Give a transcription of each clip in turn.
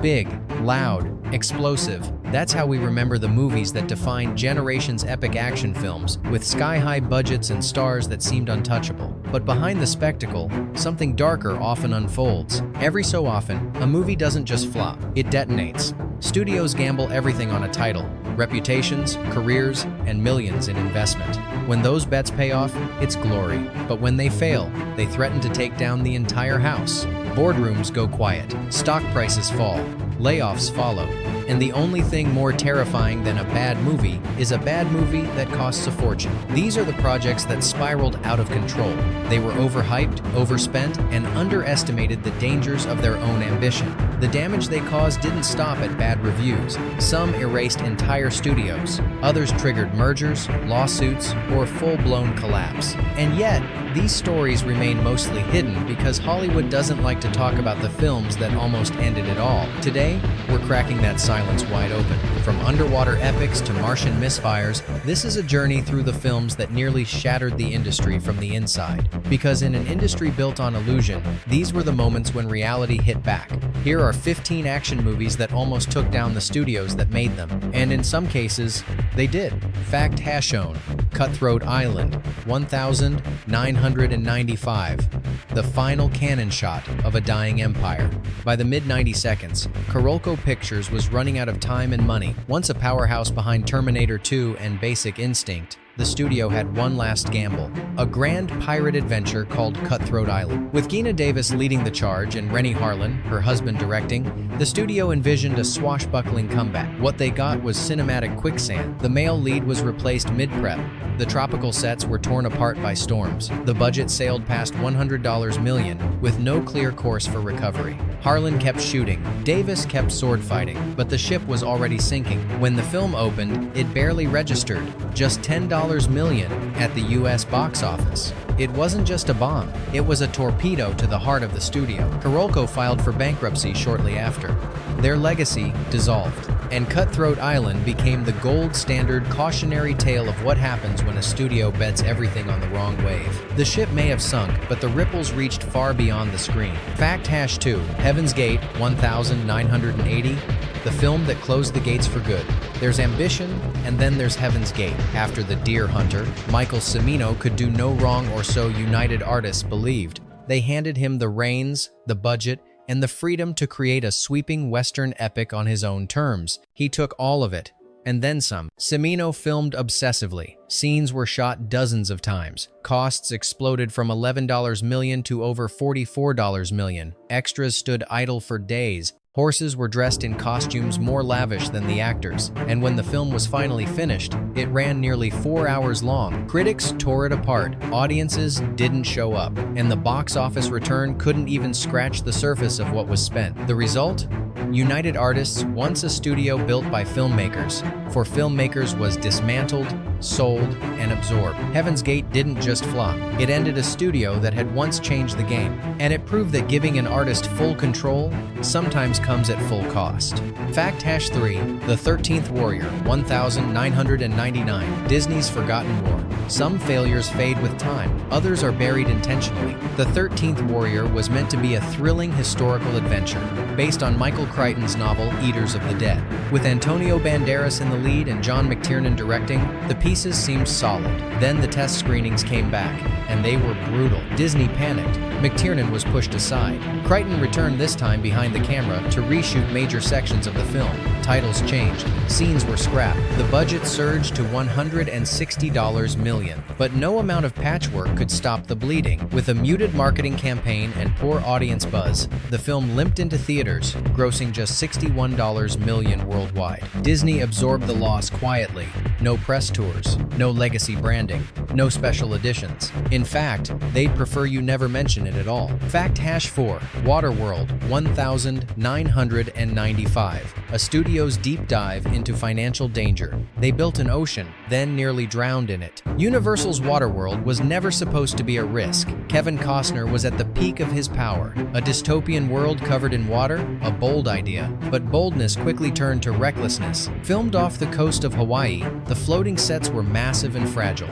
Big, loud, explosive. That's how we remember the movies that defined generations' epic action films, with sky-high budgets and stars that seemed untouchable. But behind the spectacle, something darker often unfolds. Every so often, a movie doesn't just flop, it detonates. Studios gamble everything on a title, reputations, careers, and millions in investment. When those bets pay off, it's glory. But when they fail, they threaten to take down the entire house. Boardrooms go quiet, stock prices fall, layoffs follow, and the only thing more terrifying than a bad movie is a bad movie that costs a fortune. These are the projects that spiraled out of control. They were overhyped, overspent, and underestimated the dangers of their own ambition. The damage they caused didn't stop at bad reviews. Some erased entire studios. Others triggered mergers, lawsuits, or full-blown collapse. And yet, these stories remain mostly hidden because Hollywood doesn't like to talk about the films that almost ended it all. Today, we're cracking that silence wide open. From underwater epics to Martian misfires, this is a journey through the films that nearly shattered the industry from the inside. Because in an industry built on illusion, these were the moments when reality hit back. Here are 15 action movies that almost took down the studios that made them. And in some cases, they did. Fact has shown. Cutthroat Island, 1995. The final cannon shot of a dying empire. By the mid-90s, Carolco Pictures was running out of time and money. Once a powerhouse behind Terminator 2 and Basic Instinct, the studio had one last gamble, a grand pirate adventure called Cutthroat Island. With Geena Davis leading the charge and Rennie Harlin, her husband, directing, the studio envisioned a swashbuckling comeback. What they got was cinematic quicksand. The male lead was replaced mid-prep. The tropical sets were torn apart by storms. The budget sailed past $100 million, with no clear course for recovery. Harlin kept shooting, Davis kept sword fighting, but the ship was already sinking. When the film opened, it barely registered, just $10 million at the US box office. It wasn't just a bomb, it was a torpedo to the heart of the studio. Carolco filed for bankruptcy shortly after. Their legacy dissolved, and Cutthroat Island became the gold standard cautionary tale of what happens when a studio bets everything on the wrong wave. The ship may have sunk, but the ripples reached far beyond the screen. Fact hash 2, Heaven's Gate, 1980, the film that closed the gates for good. There's ambition, and then there's Heaven's Gate. After The Deer Hunter, Michael Cimino could do no wrong, or so United Artists believed. They handed him the reins, the budget, and the freedom to create a sweeping Western epic on his own terms. He took all of it, and then some. Cimino filmed obsessively. Scenes were shot dozens of times. Costs exploded from $11 million to over $44 million. Extras stood idle for days. Horses were dressed in costumes more lavish than the actors, and when the film was finally finished, it ran nearly 4 hours long. Critics tore it apart, audiences didn't show up, and the box office return couldn't even scratch the surface of what was spent. The result? United Artists, once a studio built by filmmakers, for filmmakers, was dismantled, sold, and absorbed. Heaven's Gate didn't just flop. It ended a studio that had once changed the game, and it proved that giving an artist full control sometimes comes at full cost. Fact hash 3, The 13th Warrior, 1999, Disney's Forgotten War. Some failures fade with time, others are buried intentionally. The 13th Warrior was meant to be a thrilling historical adventure, based on Michael Crichton's novel Eaters of the Dead. With Antonio Banderas in the lead and John McTiernan directing, the pieces seemed solid. Then the test screenings came back, and they were brutal. Disney panicked. McTiernan was pushed aside. Crichton returned this time behind the camera to reshoot major sections of the film. Titles changed. Scenes were scrapped. The budget surged to $160 million. But no amount of patchwork could stop the bleeding. With a muted marketing campaign and poor audience buzz, the film limped into theaters, grossing just $61 million worldwide. Disney absorbed the loss quietly. No press tours, no legacy branding, no special editions. In fact, they'd prefer you never mention it at all. Fact hash 4, Waterworld, 1995, a studio's deep dive into financial danger. They built an ocean, then nearly drowned in it. Universal's Waterworld was never supposed to be a risk. Kevin Costner was at the peak of his power. A dystopian world covered in water? A bold idea. But boldness quickly turned to recklessness. Filmed off the coast of Hawaii, the floating sets were massive and fragile.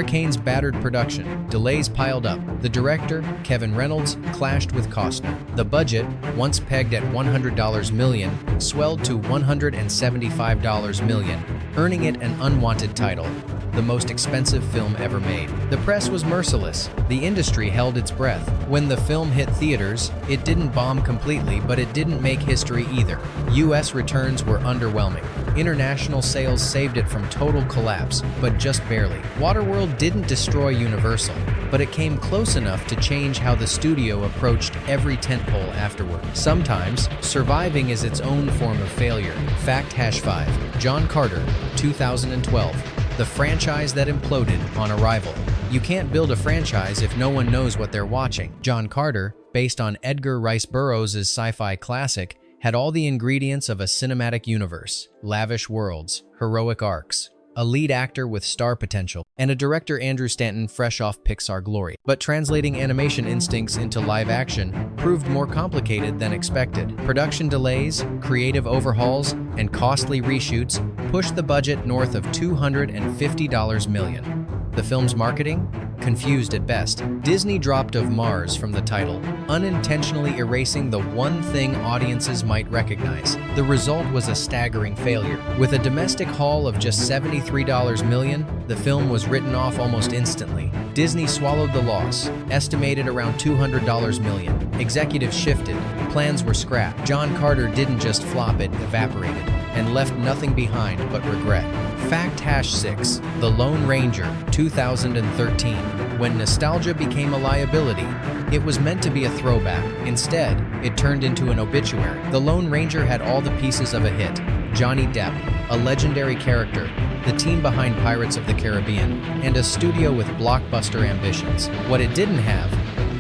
hurricanes battered production. Delays piled up. The director, Kevin Reynolds, clashed with Costner. The budget, once pegged at $100 million, swelled to $175 million, earning it an unwanted title, the most expensive film ever made. The press was merciless. The industry held its breath. When the film hit theaters, it didn't bomb completely, but it didn't make history either. US returns were underwhelming. International sales saved it from total collapse, but just barely. Waterworld didn't destroy Universal, but it came close enough to change how the studio approached every tentpole afterward. Sometimes, surviving is its own form of failure. Fact #5. John Carter, 2012. The franchise that imploded on arrival. You can't build a franchise if no one knows what they're watching. John Carter, based on Edgar Rice Burroughs' sci-fi classic, had all the ingredients of a cinematic universe: lavish worlds, heroic arcs, a lead actor with star potential, and a director, Andrew Stanton, fresh off Pixar glory. But translating animation instincts into live action proved more complicated than expected. Production delays, creative overhauls, and costly reshoots pushed the budget north of $250 million. The film's marketing? Confused at best. Disney dropped "of Mars" from the title, unintentionally erasing the one thing audiences might recognize. The result was a staggering failure. With a domestic haul of just $73 million, the film was written off almost instantly. Disney swallowed the loss, estimated around $200 million. Executives shifted, plans were scrapped. John Carter didn't just flop, it evaporated, and left nothing behind but regret. Fact #6. The Lone Ranger, 2013. When nostalgia became a liability, it was meant to be a throwback. Instead, it turned into an obituary. The Lone Ranger had all the pieces of a hit. Johnny Depp, a legendary character, the team behind Pirates of the Caribbean, and a studio with blockbuster ambitions. What it didn't have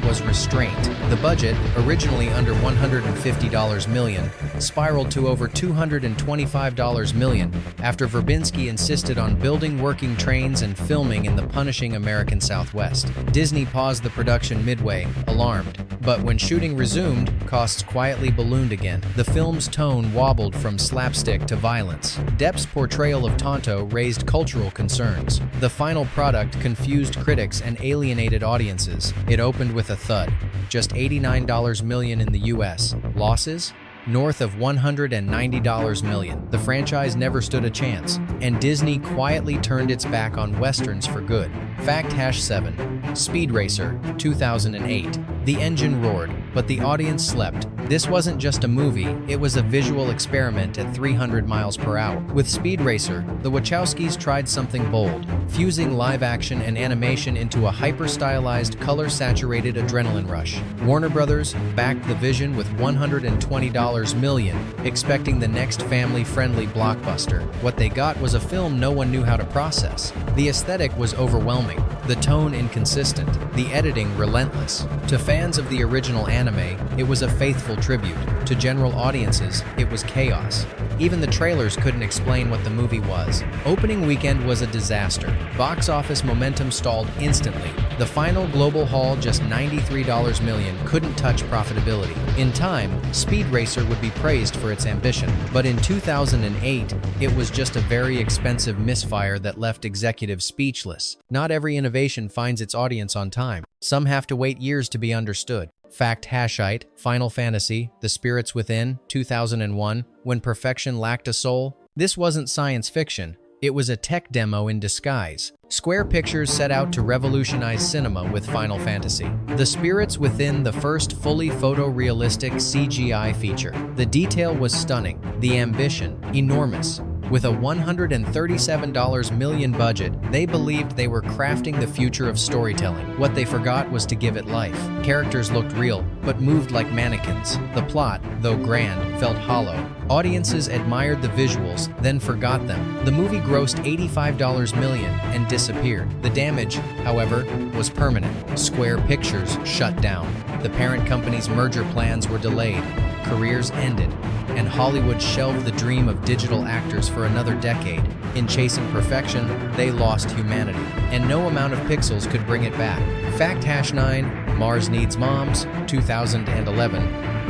was restraint. The budget, originally under $150 million, spiraled to over $225 million after Verbinski insisted on building working trains and filming in the punishing American Southwest. Disney paused the production midway, alarmed. But when shooting resumed, costs quietly ballooned again. The film's tone wobbled from slapstick to violence. Depp's portrayal of Tonto raised cultural concerns. The final product confused critics and alienated audiences. It opened with a thud. Just $89 million in the US. Losses? North of $190 million. The franchise never stood a chance, and Disney quietly turned its back on westerns for good. Fact #7. Speed Racer, 2008. The engine roared, but the audience slept. This wasn't just a movie, it was a visual experiment at 300 miles per hour. With Speed Racer, the Wachowskis tried something bold, fusing live action and animation into a hyper-stylized, color-saturated adrenaline rush. Warner Brothers backed the vision with $120 million, expecting the next family-friendly blockbuster. What they got was a film no one knew how to process. The aesthetic was overwhelming, the tone inconsistent, the editing relentless. To fans of the original anime, it was a faithful tribute. To general audiences, it was chaos. Even the trailers couldn't explain what the movie was. Opening weekend was a disaster. Box office momentum stalled instantly. The final global haul, just $93 million, couldn't touch profitability. In time, Speed Racer would be praised for its ambition, but in 2008, it was just a very expensive misfire that left executives speechless. Not every innovation finds its audience on time. Some have to wait years to be understood. Fact #8. Final Fantasy, The Spirits Within, 2001. When perfection lacked a soul? This wasn't science fiction. It was a tech demo in disguise. Square Pictures set out to revolutionize cinema with Final Fantasy. The Spirits Within, the first fully photorealistic CGI feature. The detail was stunning, the ambition enormous. With a $137 million budget, they believed they were crafting the future of storytelling. What they forgot was to give it life. Characters looked real, but moved like mannequins. The plot, though grand, felt hollow. Audiences admired the visuals, then forgot them. The movie grossed $85 million and disappeared. The damage, however, was permanent. Square Pictures shut down. The parent company's merger plans were delayed. Careers ended, and Hollywood shelved the dream of digital actors for another decade. In chasing perfection, they lost humanity, and no amount of pixels could bring it back. Fact #9. Mars Needs Moms, 2011.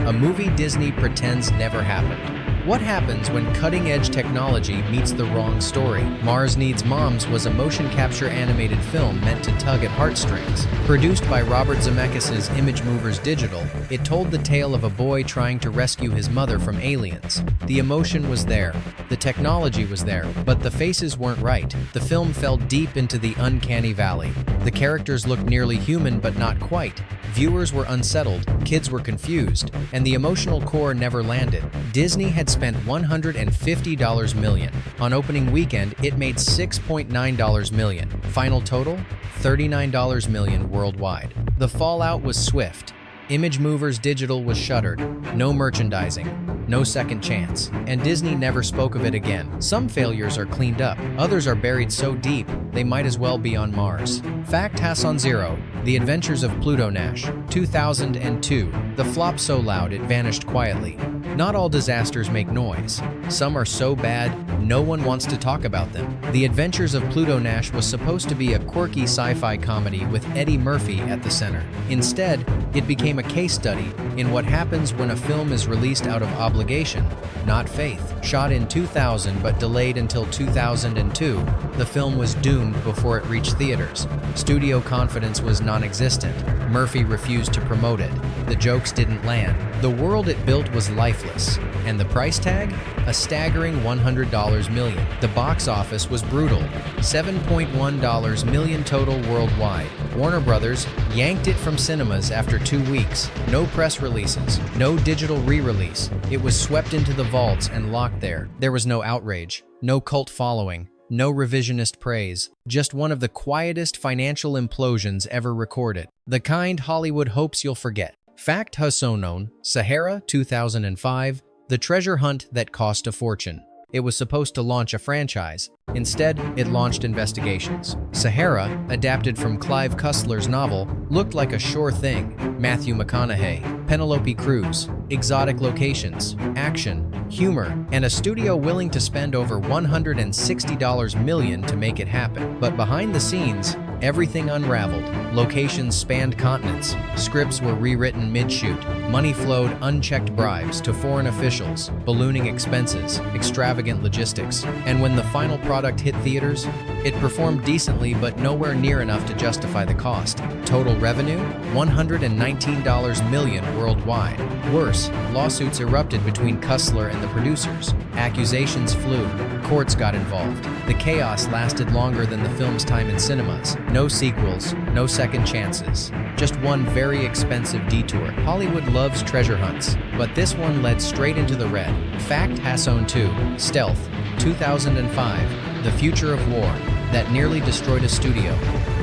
A movie Disney pretends never happened. What happens when cutting-edge technology meets the wrong story? Mars Needs Moms was a motion capture animated film meant to tug at heartstrings. Produced by Robert Zemeckis' Image Movers Digital, it told the tale of a boy trying to rescue his mother from aliens. The emotion was there, the technology was there, but the faces weren't right. The film fell deep into the uncanny valley. The characters looked nearly human, but not quite. Viewers were unsettled, kids were confused, and the emotional core never landed. Disney had spent $150 million. On opening weekend, it made $6.9 million. Final total? $39 million worldwide. The fallout was swift. Image Movers Digital was shuttered. No merchandising, no second chance, and Disney never spoke of it again. Some failures are cleaned up, others are buried so deep they might as well be on Mars. Fact Hasson Zero, The Adventures of Pluto Nash, 2002. The flop so loud it vanished quietly. Not all disasters make noise. Some are so bad, no one wants to talk about them. The Adventures of Pluto Nash was supposed to be a quirky sci-fi comedy with Eddie Murphy at the center. Instead, it became a case study in what happens when a film is released out of obligation, not faith. Shot in 2000 but delayed until 2002, the film was doomed before it reached theaters. Studio confidence was non-existent. Murphy refused to promote it. The jokes didn't land. The world it built was lifeless. And the price tag? A staggering $100 million. The box office was brutal. $7.1 million total worldwide. Warner Brothers yanked it from cinemas after 2 weeks. No press releases, no digital re-release. It was swept into the vaults and locked there. There was no outrage, no cult following, no revisionist praise. Just one of the quietest financial implosions ever recorded. The kind Hollywood hopes you'll forget. Fact Hassonon, Sahara, 2005. The treasure hunt that cost a fortune. It was supposed to launch a franchise. Instead, it launched investigations. Sahara, adapted from Clive Cussler's novel, looked like a sure thing. Matthew McConaughey, Penelope Cruz, exotic locations, action, humor, and a studio willing to spend over $160 million to make it happen. But behind the scenes, everything unraveled. Locations spanned continents. Scripts were rewritten mid-shoot. Money flowed unchecked bribes to foreign officials, ballooning expenses, extravagant logistics. And when the final product hit theaters, it performed decently but nowhere near enough to justify the cost. Total revenue? $119 million worldwide. Worse, lawsuits erupted between Cussler and the producers. Accusations flew. Courts got involved. The chaos lasted longer than the film's time in cinemas. No sequels, no second chances. Just one very expensive detour. Hollywood loves treasure hunts, but this one led straight into the red. Fact Hasson 2, Stealth, 2005. The future of war that nearly destroyed a studio.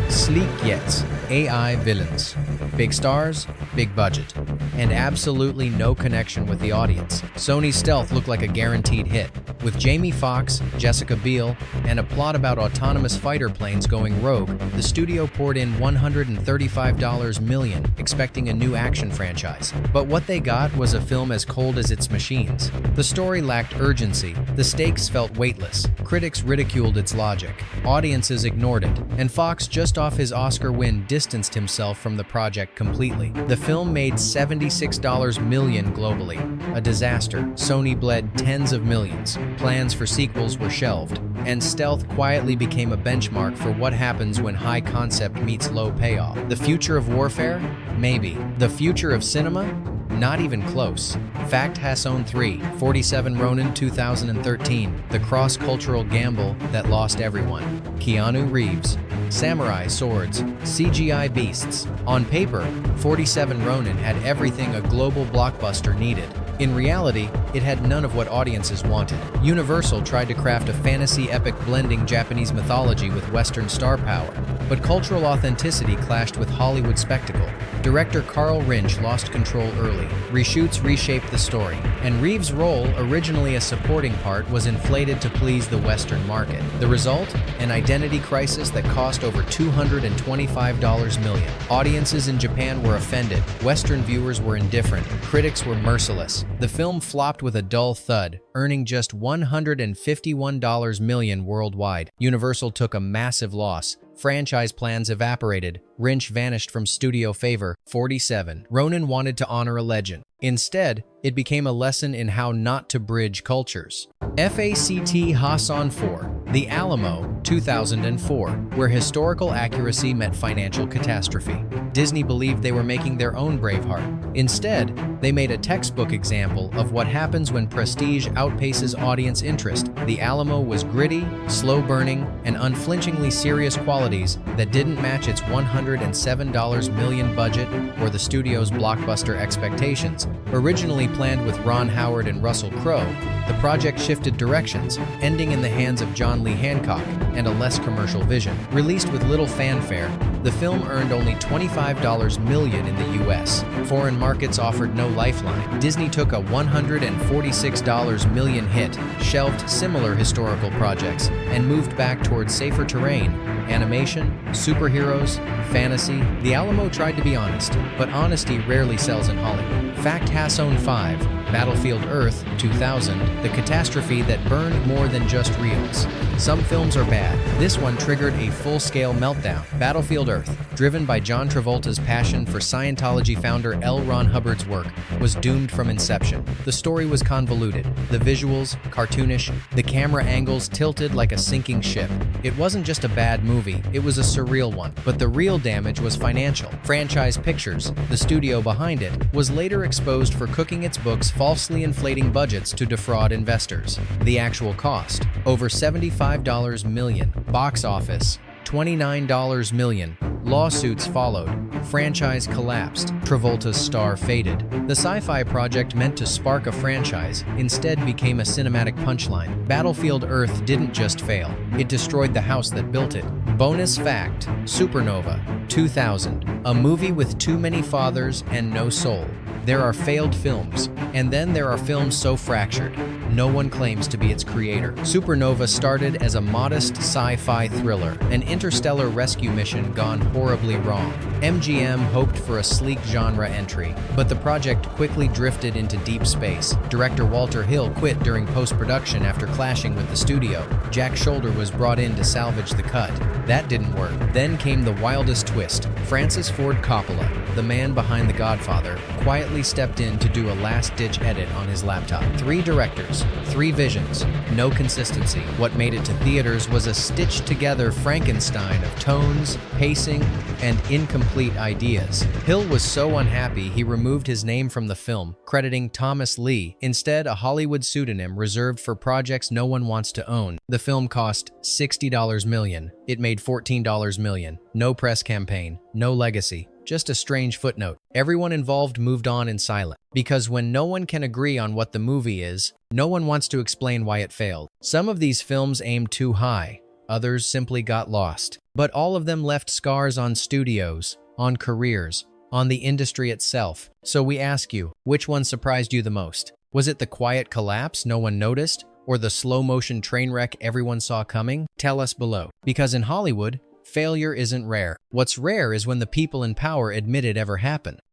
Sleek jets, AI villains. Big stars, big budget, and absolutely no connection with the audience. Sony's Stealth looked like a guaranteed hit. With Jamie Foxx, Jessica Biel, and a plot about autonomous fighter planes going rogue, the studio poured in $135 million, expecting a new action franchise. But what they got was a film as cold as its machines. The story lacked urgency, the stakes felt weightless, critics ridiculed its logic, audiences ignored it, and Fox, just off his Oscar win, distanced himself from the project completely. The film made $76 million globally. A disaster. Sony bled tens of millions. Plans for sequels were shelved, and Stealth quietly became a benchmark for what happens when high concept meets low payoff. The future of warfare? Maybe. The future of cinema? Not even close. Fact Hasson 3, 47 Ronin 2013. The cross-cultural gamble that lost everyone. Keanu Reeves. Samurai swords, CGI beasts. On paper, 47 Ronin had everything a global blockbuster needed. In reality, it had none of what audiences wanted. Universal tried to craft a fantasy epic blending Japanese mythology with Western star power, but cultural authenticity clashed with Hollywood spectacle. Director Carl Rinch lost control early. Reshoots reshaped the story, and Reeves' role, originally a supporting part, was inflated to please the Western market. The result? An identity crisis that cost over $225 million. Audiences in Japan were offended. Western viewers were indifferent. Critics were merciless. The film flopped with a dull thud, earning just $151 million worldwide. Universal took a massive loss, franchise plans evaporated. Lynch vanished from studio favor. 47. Ronan wanted to honor a legend. Instead, it became a lesson in how not to bridge cultures. FACT Hassan 4. The Alamo, 2004, where historical accuracy met financial catastrophe. Disney believed they were making their own Braveheart. Instead, they made a textbook example of what happens when prestige outpaces audience interest. The Alamo was gritty, slow-burning, and unflinchingly serious qualities that didn't match its $107 million budget or the studio's blockbuster expectations. Originally planned with Ron Howard and Russell Crowe, the project shifted directions, ending in the hands of John Lee Hancock and a less commercial vision. Released with little fanfare, the film earned only $25 million in the US. Foreign markets offered no lifeline. Disney took a $146 million hit, shelved similar historical projects, and moved back towards safer terrain: animation, superheroes, fantasy. The Alamo tried to be honest, but honesty rarely sells in Hollywood. Fact Hassan 5. Battlefield Earth, 2000, the catastrophe that burned more than just reels. Some films are bad. This one triggered a full-scale meltdown. Battlefield Earth, driven by John Travolta's passion for Scientology founder L. Ron Hubbard's work, was doomed from inception. The story was convoluted, the visuals cartoonish, the camera angles tilted like a sinking ship. It wasn't just a bad movie, it was a surreal one. But the real damage was financial. Franchise Pictures, the studio behind it, was later exposed for cooking its books, falsely inflating budgets to defraud investors. The actual cost: over $75 million. Box office: $29 million. Lawsuits followed. Franchise collapsed. Travolta's star faded. The sci-fi project meant to spark a franchise instead became a cinematic punchline. Battlefield Earth didn't just fail, it destroyed the house that built it. Bonus fact: Supernova, 2000, a movie with too many fathers and no soul. There are failed films, and then there are films so fractured, no one claims to be its creator. Supernova started as a modest sci-fi thriller, an interstellar rescue mission gone horribly wrong. MGM hoped for a sleek genre entry, but the project quickly drifted into deep space. Director Walter Hill quit during post-production after clashing with the studio. Jack Shoulder was brought in to salvage the cut. That didn't work. Then came the wildest twist. Francis Ford Coppola, the man behind The Godfather, quietly stepped in to do a last-ditch edit on his laptop. 3 directors, 3 visions, no consistency. What made it to theaters was a stitched-together Frankenstein of tones, pacing, and incomplete ideas. Hill was so unhappy he removed his name from the film, crediting Thomas Lee, instead a Hollywood pseudonym reserved for projects no one wants to own. The film cost $60 million. It made $14 million. No press campaign, no legacy. Just a strange footnote. Everyone involved moved on in silence. Because when no one can agree on what the movie is, no one wants to explain why it failed. Some of these films aimed too high. Others simply got lost. But all of them left scars on studios, on careers, on the industry itself. So we ask you, which one surprised you the most? Was it the quiet collapse no one noticed? Or the slow-motion train wreck everyone saw coming? Tell us below. Because in Hollywood, failure isn't rare. What's rare is when the people in power admit it ever happened.